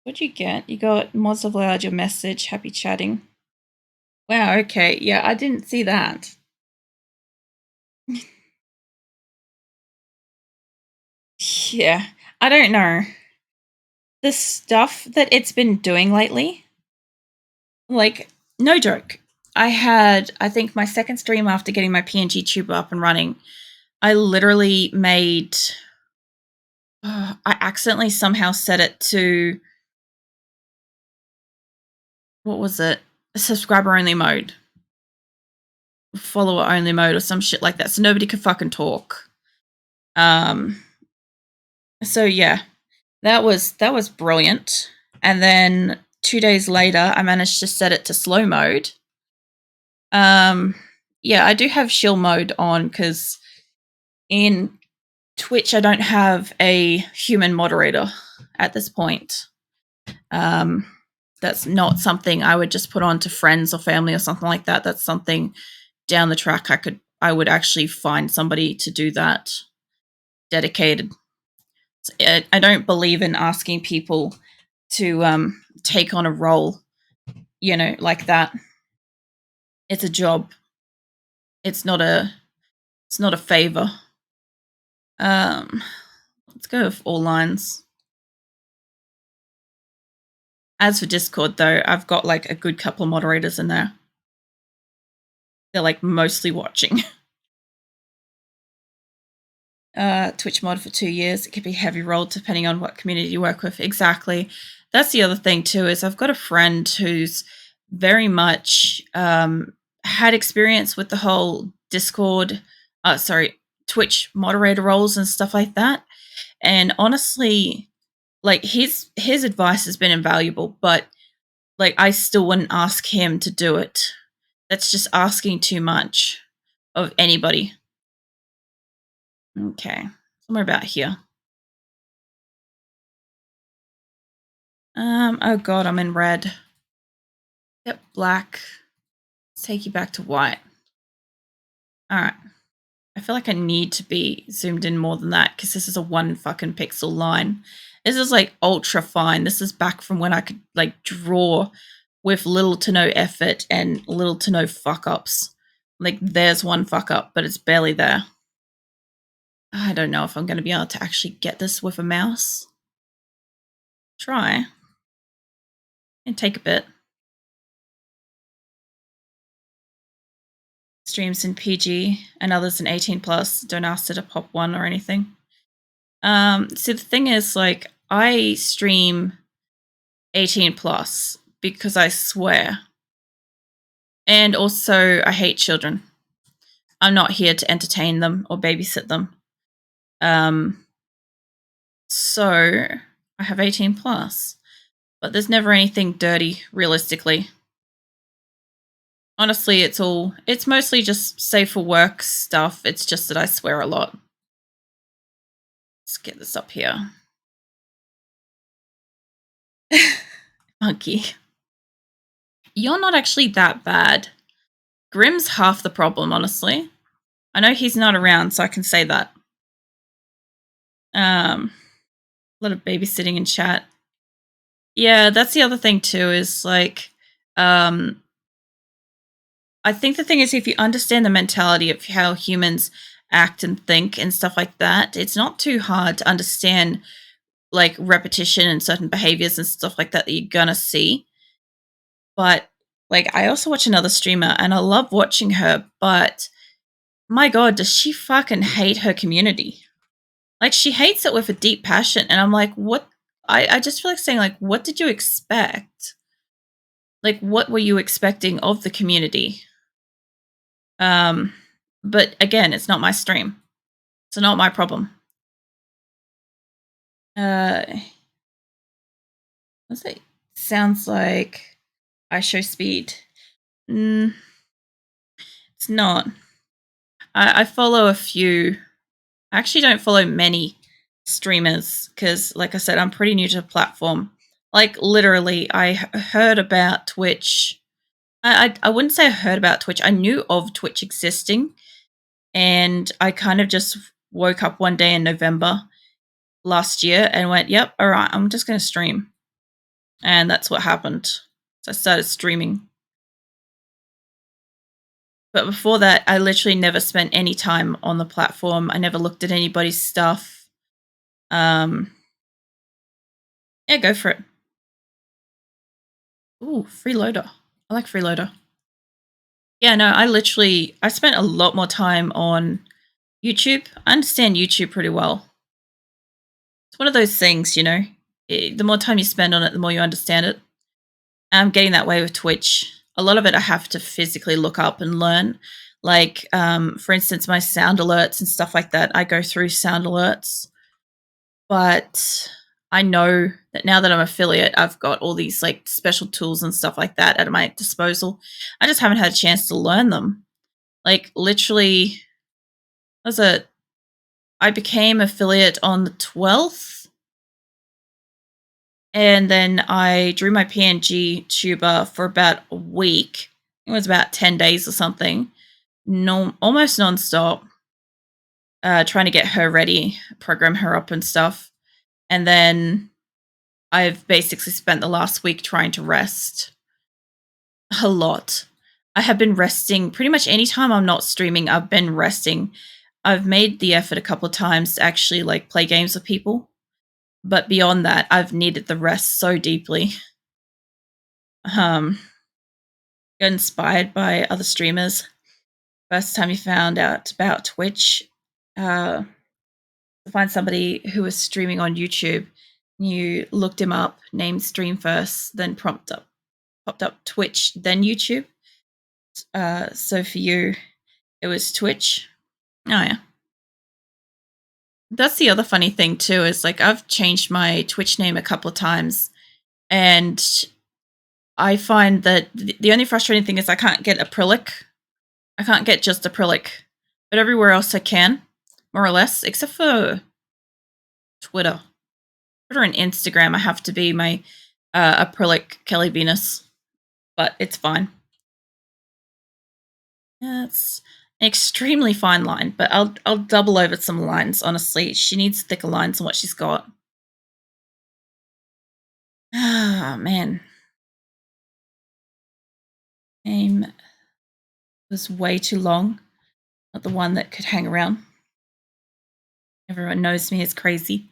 What'd you get? You got mods have allowed your message. Happy chatting. Wow, okay. Yeah, I didn't see that. Yeah, I don't know. The stuff that it's been doing lately, like, no joke. I think, my second stream after getting my PNG tube up and running. I literally made. I accidentally somehow set it to. What was it? Subscriber only mode. Follower only mode or some shit like that. So nobody could fucking talk. Um, so yeah, that was brilliant. And then 2 days later, I managed to set it to slow mode. Um, yeah, I do have shield mode on because in Twitch I don't have a human moderator at this point. Um, that's not something I would just put on to friends or family or something like that. That's something down the track I would actually find somebody to do that dedicated. I don't believe in asking people to take on a role, like that. It's a job. It's not a favor. Let's go with all lines. As for Discord, though, I've got like a good couple of moderators in there. They're like mostly watching. Twitch mod for 2 years. It could be heavy rolled depending on what community you work with. Exactly. That's the other thing too, is I've got a friend who's very much had experience with the whole Twitch moderator roles and stuff like that. And honestly, like his advice has been invaluable, but like I still wouldn't ask him to do it. That's just asking too much of anybody. Okay. Somewhere about here. Oh god, I'm in red. Yep, black. Let's take you back to white. Alright. I feel like I need to be zoomed in more than that because this is a 1 fucking pixel line. This is like ultra fine. This is back from when I could like draw with little to no effort and little to no fuck ups. Like there's one fuck up, but it's barely there. I don't know if I'm going to be able to actually get this with a mouse. Try. And take a bit. Streams in PG and others in 18 plus. Don't ask it to pop one or anything. See, the thing is, like, I stream 18 plus because I swear. And also, I hate children. I'm not here to entertain them or babysit them. So I have 18 plus. But there's never anything dirty, realistically. Honestly, it's mostly just safe for work stuff. It's just that I swear a lot. Let's get this up here. Monkey. You're not actually that bad. Grim's half the problem, honestly. I know he's not around, so I can say that. A lot of babysitting in chat. Yeah, that's the other thing too, is like, I think the thing is, if you understand the mentality of how humans act and think and stuff like that, it's not too hard to understand like repetition and certain behaviors and stuff like that you're gonna see. But like, I also watch another streamer and I love watching her, but my god, does she fucking hate her community? Like, she hates it with a deep passion, and I'm like, what? I just feel like saying, like, what did you expect? Like, what were you expecting of the community? But again, it's not my stream. It's not my problem. What's it? Sounds like I show speed. It's not. I follow a few. I actually don't follow many streamers because, like I said, I'm pretty new to the platform. Like, literally, I heard about Twitch. I wouldn't say I heard about Twitch. I knew of Twitch existing, and I kind of just woke up one day in November last year and went, yep, all right, I'm just going to stream. and that's what happened. So I started streaming. But before that, I literally never spent any time on the platform. I never looked at anybody's stuff. Yeah, go for it. Ooh, freeloader. I like freeloader. Yeah, no, I spent a lot more time on YouTube. I understand YouTube pretty well. It's one of those things, the more time you spend on it, the more you understand it. I'm getting that way with Twitch. A lot of it I have to physically look up and learn. Like, for instance, my sound alerts and stuff like that. I go through sound alerts, but I know that now that I'm affiliate, I've got all these like special tools and stuff like that at my disposal. I just haven't had a chance to learn them. Like literally, was it? I became affiliate on the 12th, and then I drew my PNG tuber for about a week. It was about 10 days or something. No, almost nonstop. Trying to get her ready, program her up and stuff. And then I've basically spent the last week trying to rest a lot. I have been resting pretty much anytime I'm not streaming, I've been resting. I've made the effort a couple of times to actually like play games with people. But beyond that, I've needed the rest so deeply. Got inspired by other streamers. First time you found out about Twitch, to find somebody who was streaming on YouTube, you looked him up, named stream first, then popped up Twitch, then YouTube. So for you, it was Twitch. Oh yeah. That's the other funny thing too, is like I've changed my Twitch name a couple of times, and I find that the only frustrating thing is I can't get acrylic. I can't get just acrylic, but everywhere else I can, more or less, except for Twitter. Twitter and Instagram, I have to be my acrylic Kelly Venus, but it's fine. Yeah, it's an extremely fine line, but I'll double over some lines. Honestly, she needs thicker lines than what she's got. Ah man, name was way too long. Not the one that could hang around. Everyone knows me as crazy.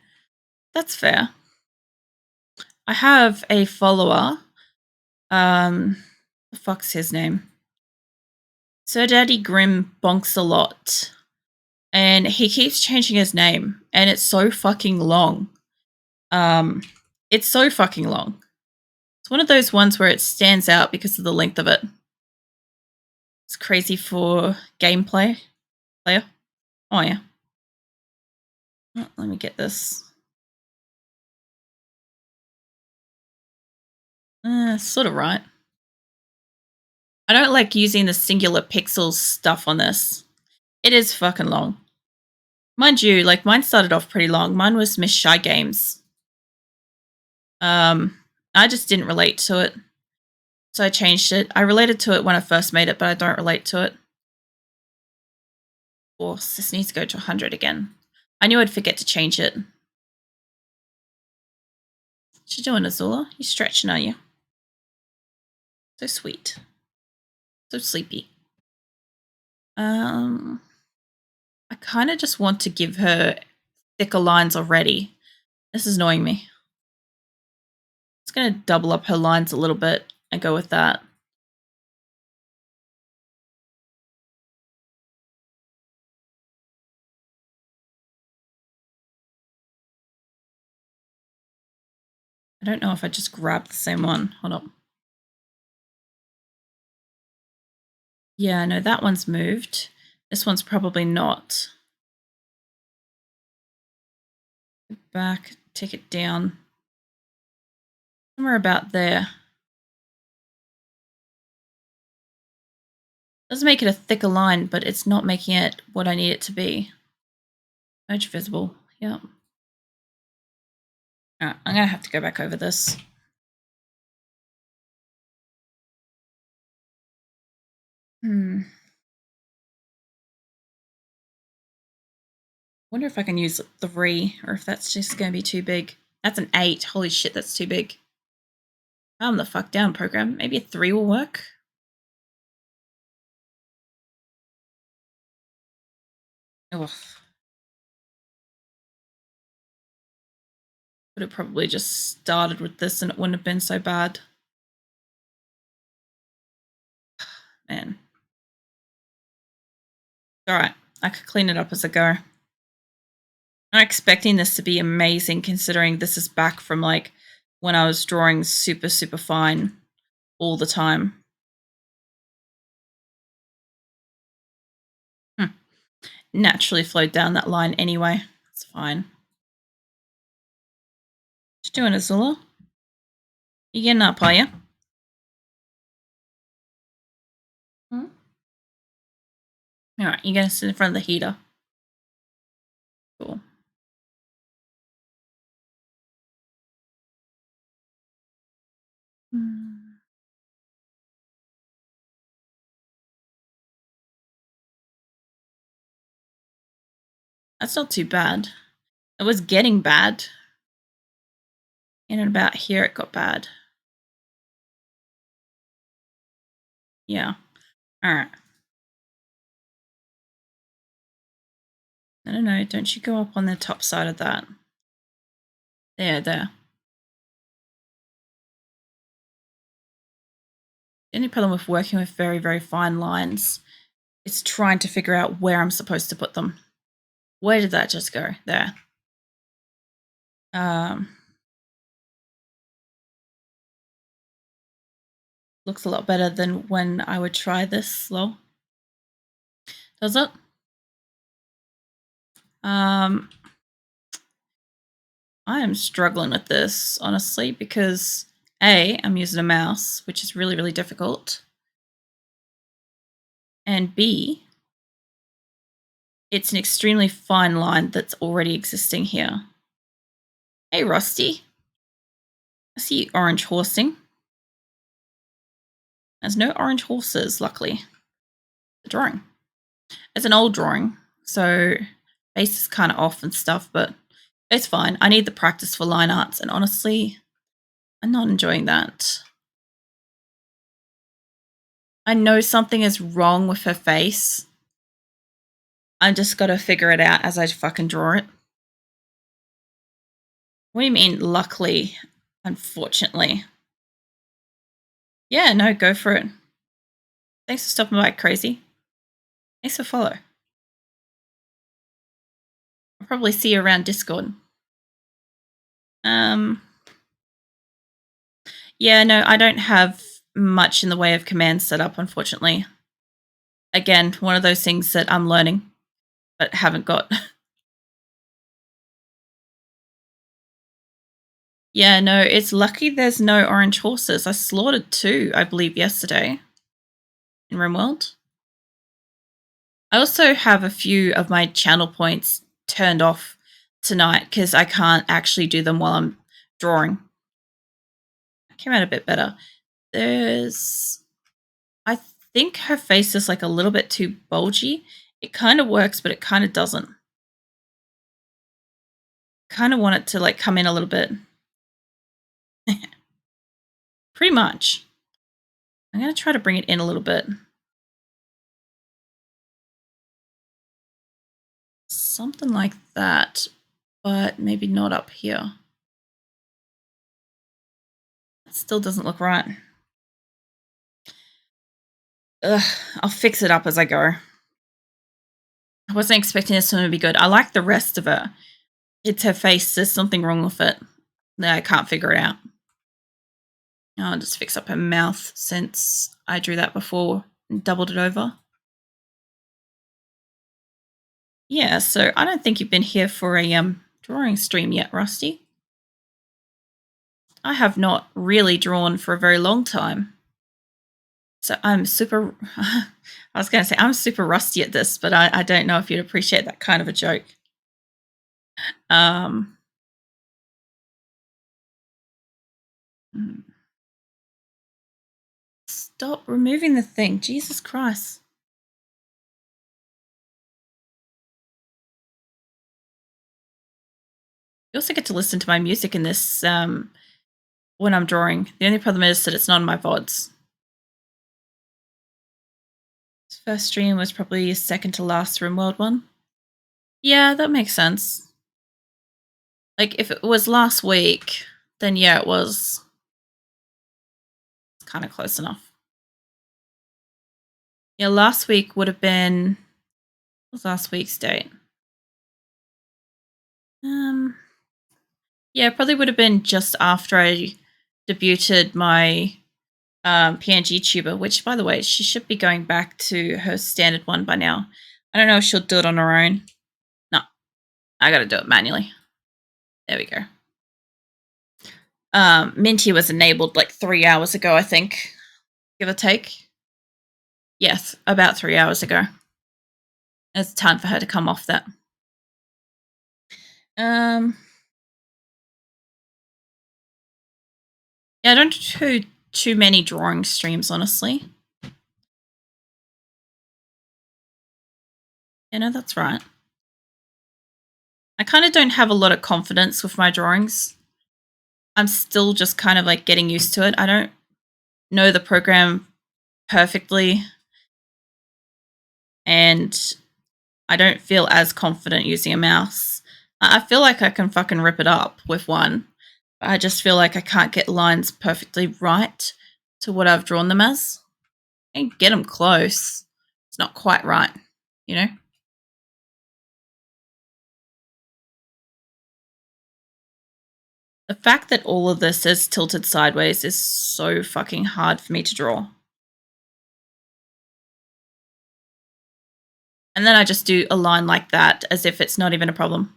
That's fair. I have a follower. The fuck's his name? Sir Daddy Grim bonks a lot. And he keeps changing his name, and it's so fucking long. It's so fucking long. It's one of those ones where it stands out because of the length of it. It's crazy for gameplay player. Oh yeah. Oh, let me get this. Sort of right. I don't like using the singular pixels stuff on this. It is fucking long. Mind you, like mine started off pretty long. Mine was Miss Shy Games. I just didn't relate to it. So I changed it. I related to it when I first made it, but I don't relate to it. Of course, this needs to go to 100 again. I knew I'd forget to change it. What you doing, Azula? You stretching, are you? So sweet. So sleepy. I kind of just want to give her thicker lines already. This is annoying me. It's going to double up her lines a little bit and go with that. I don't know if I just grabbed the same one. Hold up. Yeah, no, that one's moved. This one's probably not. Back, take it down. Somewhere about there. Does make it a thicker line, but it's not making it what I need it to be. Merge visible. Yeah. Alright, I'm gonna have to go back over this. Wonder if I can use 3 or if that's just gonna be too big. That's an 8. Holy shit, that's too big. Calm the fuck down, program. Maybe a 3 will work. Ugh. Could have probably just started with this and it wouldn't have been so bad. Man. Alright, I could clean it up as I go. I'm not expecting this to be amazing considering this is back from like when I was drawing super, super fine all the time. Naturally flowed down that line anyway. It's fine. What you doing, Azula? You getting up, are you? Alright, you're gonna sit in front of the heater. Cool. That's not too bad. It was getting bad. In and about here it got bad. Yeah. Alright. No, don't you go up on the top side of that. There. The only problem with working with very, very fine lines is trying to figure out where I'm supposed to put them. Where did that just go? There. Looks a lot better than when I would try this lol. Does it? I am struggling with this, honestly, because A, I'm using a mouse, which is really, really difficult. And B, it's an extremely fine line that's already existing here. Hey, Rusty. I see orange horsing. There's no orange horses, luckily. The drawing. It's an old drawing, so base is kind of off and stuff, but it's fine. I need the practice for line arts, and honestly, I'm not enjoying that. I know something is wrong with her face. I just gotta figure it out as I fucking draw it. What do you mean, luckily? Unfortunately. Yeah, no, go for it. Thanks for stopping by, crazy. Thanks for follow. I'll probably see you around Discord. Yeah, no, I don't have much in the way of commands set up, unfortunately. Again, one of those things that I'm learning, but haven't got. Yeah, no, it's lucky there's no orange horses. I slaughtered 2, I believe, yesterday in RimWorld. I also have a few of my channel points turned off tonight because I can't actually do them while I'm drawing. Came out a bit better. I think her face is like a little bit too bulgy. It kind of works, but it kind of doesn't. Kind of want it to like come in a little bit. Pretty much. I'm going to try to bring it in a little bit. Something like that, but maybe not up here. That still doesn't look right. Ugh, I'll fix it up as I go. I wasn't expecting this one to be good. I like the rest of it. It's her face. There's something wrong with it that I can't figure it out. I'll just fix up her mouth since I drew that before and doubled it over. Yeah, so I don't think you've been here for a drawing stream yet, Rusty. I have not really drawn for a very long time. So I'm super, I was going to say, I'm super rusty at this, but I don't know if you'd appreciate that kind of a joke. Stop removing the thing. Jesus Christ. You also get to listen to my music in this when I'm drawing. The only problem is that it's not in my VODs. First stream was probably second to last RimWorld one. Yeah, that makes sense. Like, if it was last week, then yeah, it was kind of close enough. Yeah, last week would have been... What was last week's date? Yeah, it probably would have been just after I debuted my PNG tuber, which, by the way, she should be going back to her standard one by now. I don't know if she'll do it on her own. No, I gotta do it manually. There we go. Minty was enabled like 3 hours ago, I think, give or take. Yes, about 3 hours ago. It's time for her to come off that. Yeah, I don't do too many drawing streams, honestly. Yeah, no, that's right. I kind of don't have a lot of confidence with my drawings. I'm still just kind of like getting used to it. I don't know the program perfectly, and I don't feel as confident using a mouse. I feel like I can fucking rip it up with one. I just feel like I can't get lines perfectly right to what I've drawn them as. I can get them close. It's not quite right, you know? The fact that all of this is tilted sideways is so fucking hard for me to draw. And then I just do a line like that as if it's not even a problem.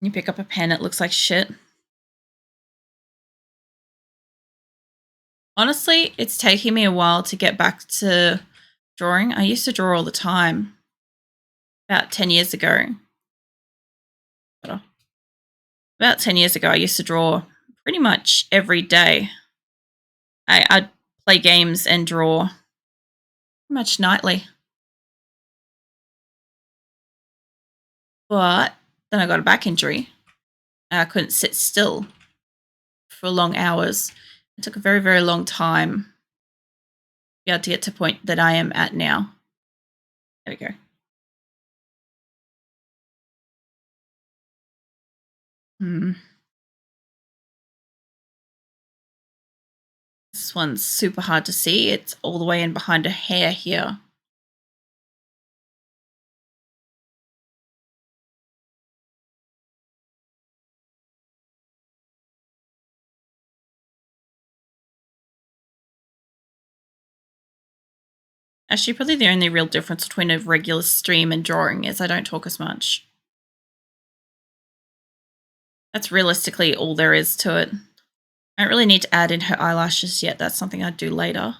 You pick up a pen, it looks like shit. Honestly, it's taking me a while to get back to drawing. I used to draw all the time about 10 years ago. About 10 years ago, I used to draw pretty much every day. I'd play games and draw pretty much nightly. But then I got a back injury. And I couldn't sit still for long hours. It took a very, very long time to be able to get to the point that I am at now. There we go. This one's super hard to see. It's all the way in behind her hair here. Actually, probably the only real difference between a regular stream and drawing is I don't talk as much. That's realistically all there is to it. I don't really need to add in her eyelashes yet. That's something I'd do later.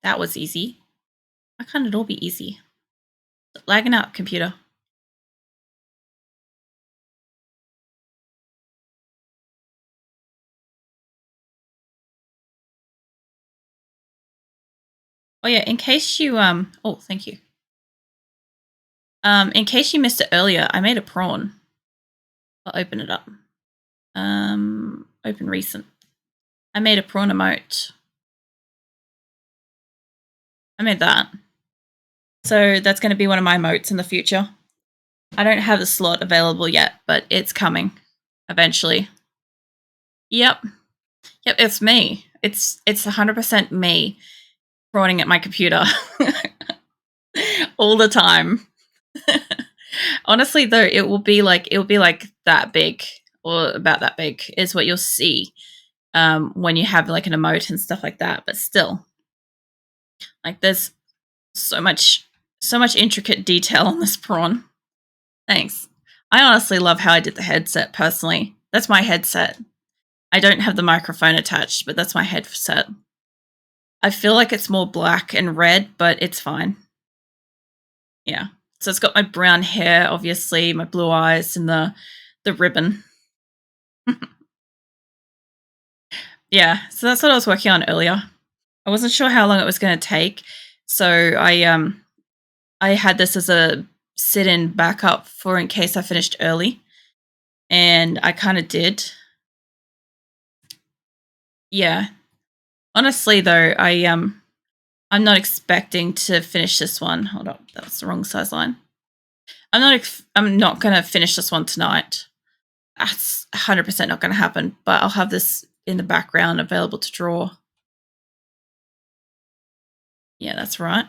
That was easy. Why can't it all be easy? Lagging out, computer. Oh yeah, in case you oh, thank you. In case you missed it earlier, I made a prawn. I'll open it up. Open recent. I made a prawn emote. I made that. So that's going to be one of my emotes in the future. I don't have the slot available yet, but it's coming eventually. Yep. Yep, it's me. It's 100% me prawning at my computer all the time. Honestly, though, it will be like that big or about that big is what you'll see when you have like an emote and stuff like that. But still, like there's so much intricate detail on this prawn. Thanks. I honestly love how I did the headset personally. That's my headset. I don't have the microphone attached, but that's my headset. I feel like it's more black and red, but it's fine. Yeah. So it's got my brown hair, obviously, my blue eyes, and the ribbon. Yeah, so that's what I was working on earlier. I wasn't sure how long it was going to take, so I had this as a sit-in backup for in case I finished early, and I kind of did. Yeah. Honestly, though, I'm not expecting to finish this one. Hold up, that's the wrong size line. I'm not going to finish this one tonight. That's 100% not going to happen, but I'll have this in the background available to draw. Yeah, that's right.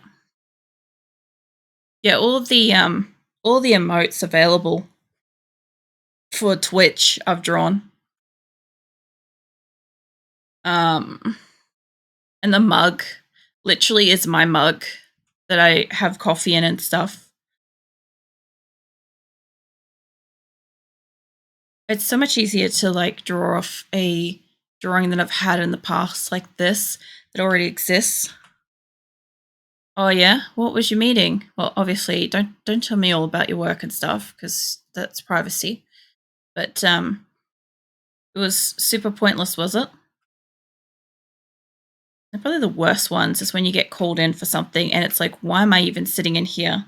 Yeah, all the emotes available for Twitch I've drawn. And the mug literally is my mug that I have coffee in and stuff. It's so much easier to like draw off a drawing that I've had in the past like this that already exists. Oh yeah, what was your meeting? Well, obviously, don't tell me all about your work and stuff because that's privacy. But it was super pointless, was it? And probably the worst ones is when you get called in for something and it's like, why am I even sitting in here?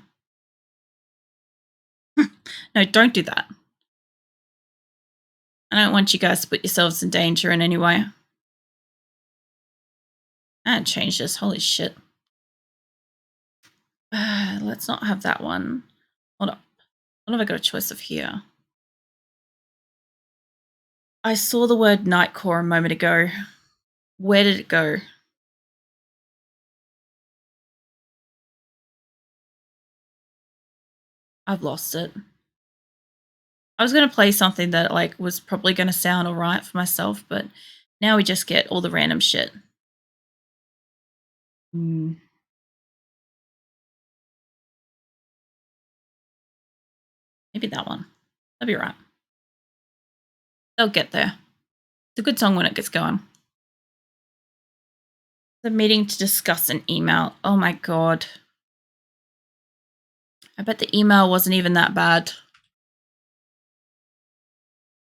No, don't do that. I don't want you guys to put yourselves in danger in any way. I change this. Holy shit. Let's not have that one. Hold up. What have I got a choice of here? I saw the word Nightcore a moment ago. Where did it go? I've lost it. I was going to play something that like was probably going to sound all right for myself, but now we just get all the random shit. Maybe that one. That'll be right. They'll get there. It's a good song when it gets going. The meeting to discuss an email. Oh my god. I bet the email wasn't even that bad.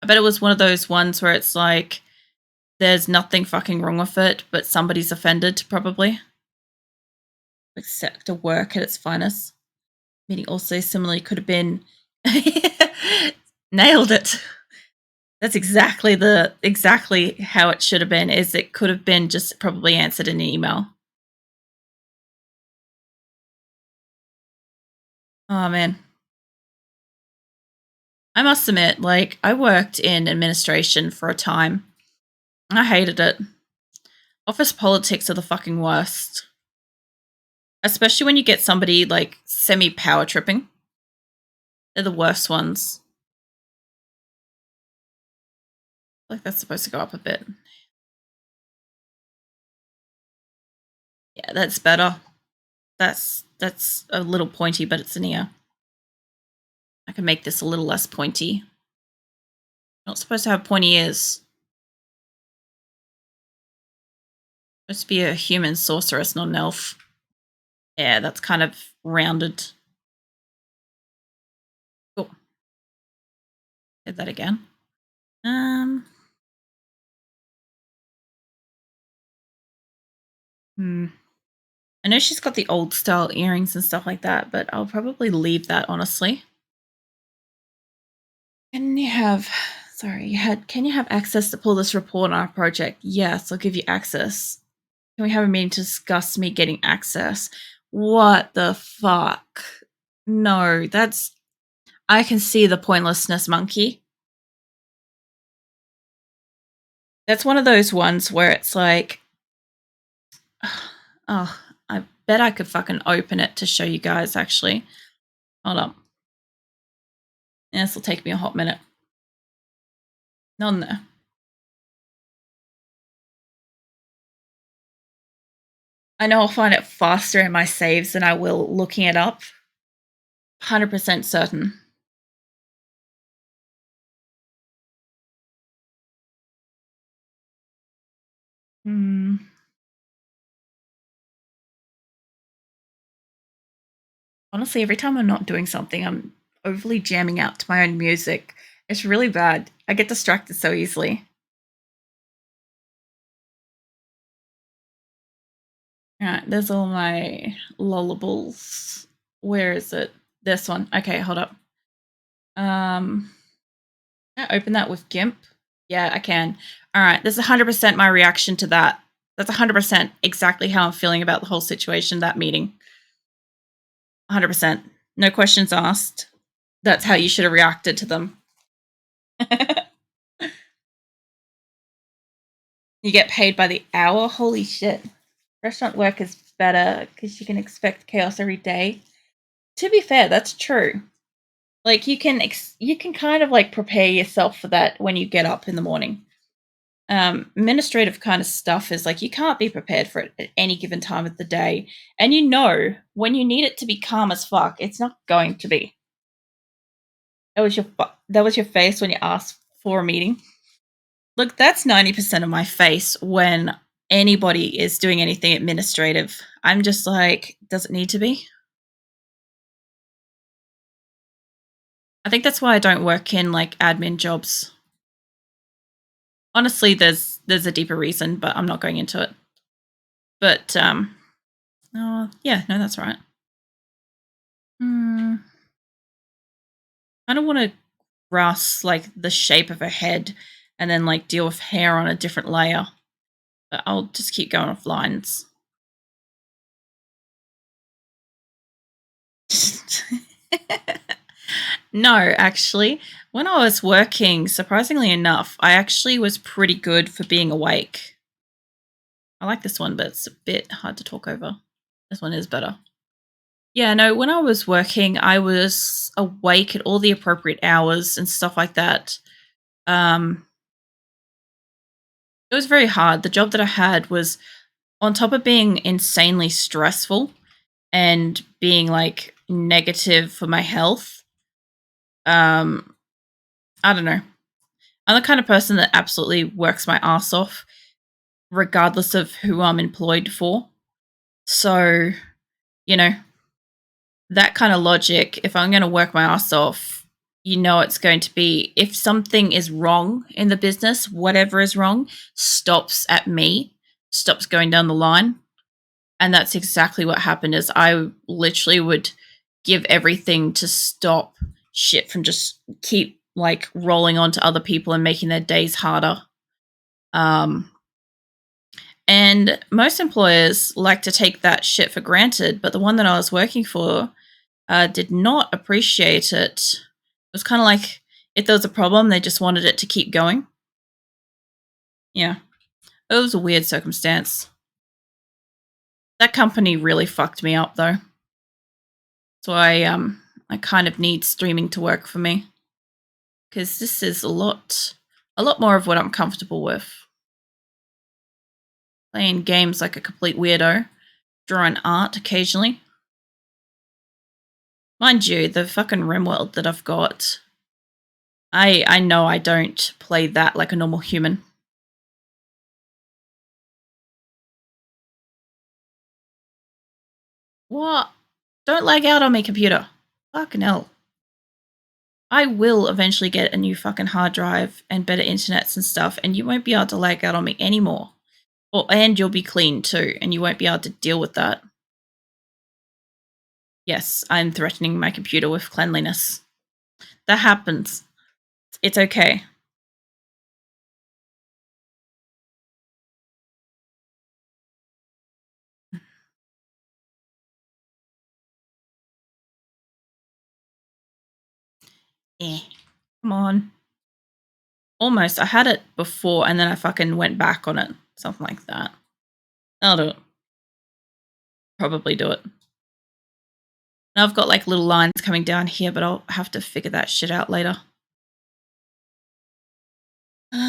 I bet it was one of those ones where it's like there's nothing fucking wrong with it, but somebody's offended, probably. Except to work at its finest. Meaning also similarly could have been nailed it. That's exactly how it should have been, is it could have been just probably answered in an email. Oh man. I must admit, like, I worked in administration for a time. I hated it. Office politics are the fucking worst. Especially when you get somebody like semi power tripping. They're the worst ones. Like that's supposed to go up a bit. Yeah, that's better. That's a little pointy, but it's an ear. I can make this a little less pointy. Not supposed to have pointy ears. Supposed to be a human sorceress, not an elf. Yeah, that's kind of rounded. Cool. Did that again. I know she's got the old style earrings and stuff like that, but I'll probably leave that, honestly. Can you have access to pull this report on our project? Yes, I'll give you access. Can we have a meeting to discuss me getting access? What the fuck? No, I can see the pointlessness, monkey. That's one of those ones where it's like, oh, I bet I could fucking open it to show you guys, actually. Hold on. This will take me a hot minute. Not in there. I know I'll find it faster in my saves than I will looking it up. 100% certain. Honestly, every time I'm not doing something, I'm overly jamming out to my own music. It's really bad. I get distracted so easily. Alright, there's all my lullables. Where is it? This one. Okay, hold up. Can I open that with Gimp? Yeah, I can. Alright, this is 100% my reaction to that. That's 100% exactly how I'm feeling about the whole situation, that meeting. 100%. No questions asked. That's how you should have reacted to them. You get paid by the hour? Holy shit. Restaurant work is better because you can expect chaos every day. To be fair, that's true. Like you can kind of like prepare yourself for that when you get up in the morning. Administrative kind of stuff is like you can't be prepared for it at any given time of the day, and you know when you need it to be calm as fuck, it's not going to be. That was your face when you asked for a meeting. Look, that's 90% of my face when anybody is doing anything administrative. I'm just like, does it need to be? I think that's why I don't work in like admin jobs. Honestly, there's a deeper reason, but I'm not going into it. But oh yeah, no, that's right. I don't want to grasp like the shape of her head and then like deal with hair on a different layer. But I'll just keep going off lines. No, actually, when I was working, surprisingly enough, I actually was pretty good for being awake. I like this one, but it's a bit hard to talk over. This one is better. Yeah, no, when I was working, I was awake at all the appropriate hours and stuff like that. Um, it was very hard. The job that I had was on top of being insanely stressful and being like negative for my health. Um, I don't know. I'm the kind of person that absolutely works my ass off, regardless of who I'm employed for. So, you know, that kind of logic, if I'm going to work my ass off, you know, it's going to be if something is wrong in the business, whatever is wrong, stops at me, stops going down the line. And that's exactly what happened is I literally would give everything to stop shit from just keep like rolling on to other people and making their days harder. Um, and most employers like to take that shit for granted, but the one that I was working for did not appreciate it. It was kind of like if there was a problem, they just wanted it to keep going. Yeah, it was a weird circumstance. That company really fucked me up, though. So I kind of need streaming to work for me because this is a lot more of what I'm comfortable with. Playing games like a complete weirdo, drawing art occasionally. Mind you, the fucking RimWorld that I've got, I know I don't play that like a normal human. What? Don't lag out on me, computer. Fucking hell. I will eventually get a new fucking hard drive and better internets and stuff, and you won't be able to lag out on me anymore. And you'll be clean too, and you won't be able to deal with that. Yes, I'm threatening my computer with cleanliness. That happens. It's okay. Eh. Come on. Almost. I had it before and then I fucking went back on it. Something like that. I'll do it. Probably do it. Now I've got like little lines coming down here, but I'll have to figure that shit out later.